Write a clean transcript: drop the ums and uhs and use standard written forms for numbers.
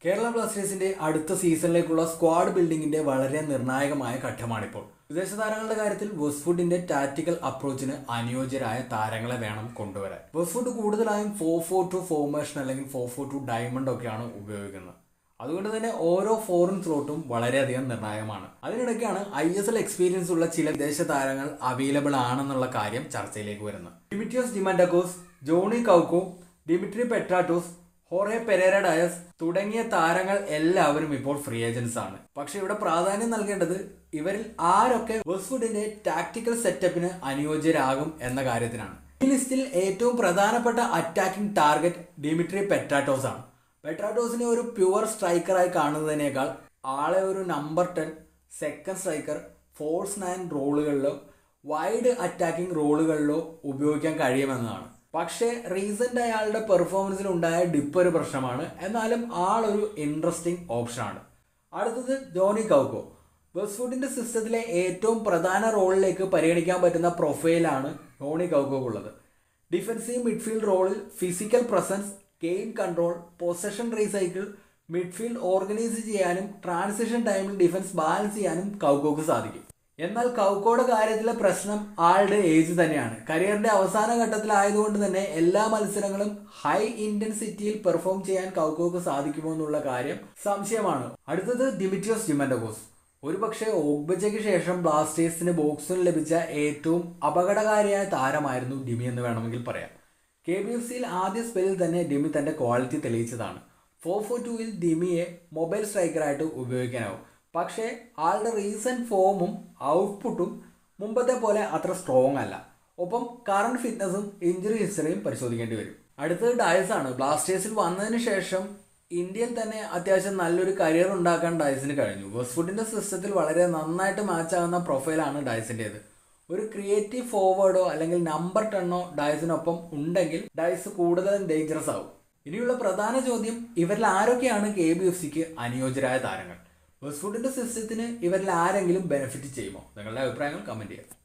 കേരള ബ്ലാസ്റ്റേഴ്സിന്റെ അടുത്ത സീസണിലേക്കുള്ള സ്ക്വാഡ് ബിൽഡിംഗിന്റെ വളരെ നിർണായകമായ ഘട്ടമാണിപ്പോൾ. വിദേശ താരങ്ങളുടെ കാര്യത്തിൽ വെസ്റ്റ്വുഡിന്റെ ടാക്ടിക്കൽ അപ്രോച്ചിന് അനുയോജ്യരായ താരങ്ങളെ വേണം കൊണ്ടുവരാൻ. വെസ്റ്റ്വുഡ് കൂടുതലായും 4-4-2 ഫോർമേഷൻ അല്ലെങ്കിൽ 4-4-2 ഡയമണ്ട് ഒക്കെയാണ് ഉപയോഗിക്കുന്നത്. അതുകൊണ്ട് തന്നെ ഓരോ ഫോറിൻ സ്ലോട്ടും വളരെയധികം നിർണായകമാണ്. അതിനിടയ്ക്കാണ് ISL എക്സ്പീരിയൻസ് ഉള്ള ചില വിദേശ താരങ്ങൾ അവൈലബിൾ ആണെന്നുള്ള കാര്യം ചർച്ചയിലേക്ക് വരുന്നത്. Dimitrios Diamantakos, Joni Kauko, Dimitri Petratos, ഹോർഹെ പെരേര ഡയസ് തുടങ്ങിയ താരങ്ങൾ എല്ലാവരും ഇപ്പോൾ ഫ്രീ ഏജൻസ് ആണ്. പക്ഷെ ഇവിടെ പ്രാധാന്യം നൽകേണ്ടത് ഇവരിൽ ആരൊക്കെ വെസ്റ്റ്വുഡിന്റെ ടാക്ടിക്കൽ സെറ്റപ്പിന് അനുയോജ്യരാകും എന്ന കാര്യത്തിനാണ്. ഈ ലിസ്റ്റിൽ ഏറ്റവും പ്രധാനപ്പെട്ട അറ്റാക്കിംഗ് ടാർഗറ്റ് ഡിമിട്രി പെട്രാറ്റോസ് ആണ്. പെട്രാറ്റോസിനെ ഒരു പ്യുവർ സ്ട്രൈക്കറായി കാണുന്നതിനേക്കാൾ ആളെ ഒരു നമ്പർ 10 സെക്കൻഡ് സ്ട്രൈക്കർ, ഫോഴ്സ് 9 റോളുകളിലോ വൈഡ് അറ്റാക്കിംഗ് റോളുകളിലോ ഉപയോഗിക്കാൻ കഴിയുമെന്നതാണ്. പക്ഷേ റീസെന്റ് അയാളുടെ പെർഫോമൻസിൽ ഉണ്ടായ ഡിപ്പ് ഒരു പ്രശ്നമാണ്. എന്നാലും ആളൊരു ഇൻട്രസ്റ്റിംഗ് ഓപ്ഷനാണ്. അടുത്തത് ജോണി കൗക്കോ. വെസ്റ്റ്വുഡിന്റെ സിസ്റ്റത്തിലെ ഏറ്റവും പ്രധാന റോളിലേക്ക് പരിഗണിക്കാൻ പറ്റുന്ന പ്രൊഫൈലാണ് ജോണി കൗക്കോക്കുള്ളത്. ഡിഫൻസീവ് മിഡ്ഫീൽഡ് റോളിൽ physical presence, game control, possession recycle, midfield organise ചെയ്യാനും ട്രാൻസിഷൻ ടൈമിൽ ഡിഫൻസ് ബാലൻസ് ചെയ്യാനും കൗക്കോക്ക് സാധിക്കും. എന്നാൽ കൗക്കോയുടെ കാര്യത്തിലെ പ്രശ്നം ആളുടെ ഏജ് തന്നെയാണ്. കരിയറിന്റെ അവസാന ഘട്ടത്തിലായതുകൊണ്ട് തന്നെ എല്ലാ മത്സരങ്ങളും ഹൈ ഇന്റൻസിറ്റിയിൽ പെർഫോം ചെയ്യാൻ കൗക്കോക്ക് സാധിക്കുമോ എന്നുള്ള കാര്യം സംശയമാണ്. അടുത്തത് ദിമിട്രിയോസ് ഡിമാൻഡക്കോസ്. ഒരുപക്ഷെ ഓഗ്ബച്ചയ്ക്ക് ശേഷം ബ്ലാസ്റ്റേഴ്സിന് ബോക്സിൽ ലഭിച്ച ഏറ്റവും അപകടകാരിയായ താരമായിരുന്നു ഡിമി എന്ന് വേണമെങ്കിൽ പറയാം. KBFCയിൽ ആദ്യ സ്പെല്ലിൽ തന്നെ ഡിമി തന്റെ ക്വാളിറ്റി തെളിയിച്ചതാണ്. 4-4-2-ൽ ഡിമിയെ മൊബൈൽ സ്ട്രൈക്കറായിട്ട് ഉപയോഗിക്കാനാവും. പക്ഷേ ആളുടെ റീസെന്റ് ഫോമും ഔട്ട്പുട്ടും മുമ്പത്തെ പോലെ അത്ര സ്ട്രോങ് അല്ല. ഒപ്പം കറണ്ട് ഫിറ്റ്നസും ഇഞ്ചുറി ഹിസ്റ്ററിയും പരിശോധിക്കേണ്ടി വരും. അടുത്തത് ഡയസ് ആണ്. ബ്ലാസ്റ്റേഴ്സിൽ വന്നതിന് ശേഷം ഇന്ത്യയിൽ തന്നെ അത്യാവശ്യം നല്ലൊരു കരിയർ ഉണ്ടാക്കാൻ ഡയസിന് കഴിഞ്ഞു. വെസ്റ്റ്വുഡിന്റെ സിസ്റ്റത്തിൽ വളരെ നന്നായിട്ട് മാച്ച് ആകുന്ന പ്രൊഫൈലാണ് ഡയസിൻ്റെത്. ഒരു ക്രിയേറ്റീവ് ഫോർവേഡോ അല്ലെങ്കിൽ നമ്പർ 10 ഡയസിനൊപ്പം ഉണ്ടെങ്കിൽ ഡയസ് കൂടുതലും ഡേഞ്ചറസ് ആവും. ഇനിയുള്ള പ്രധാന ചോദ്യം, ഇവരിൽ ആരൊക്കെയാണ് KBFCക്ക് അനുയോജ്യരായ താരങ്ങൾ? വെസ്റ്റ്വുഡിന്റെ സിസ്റ്റത്തിന് ഇവരിൽ ആരെങ്കിലും ബെനിഫിറ്റ് ചെയ്യുമോ? നിങ്ങളുടെ അഭിപ്രായങ്ങൾ കമന്റ് ചെയ്യുക.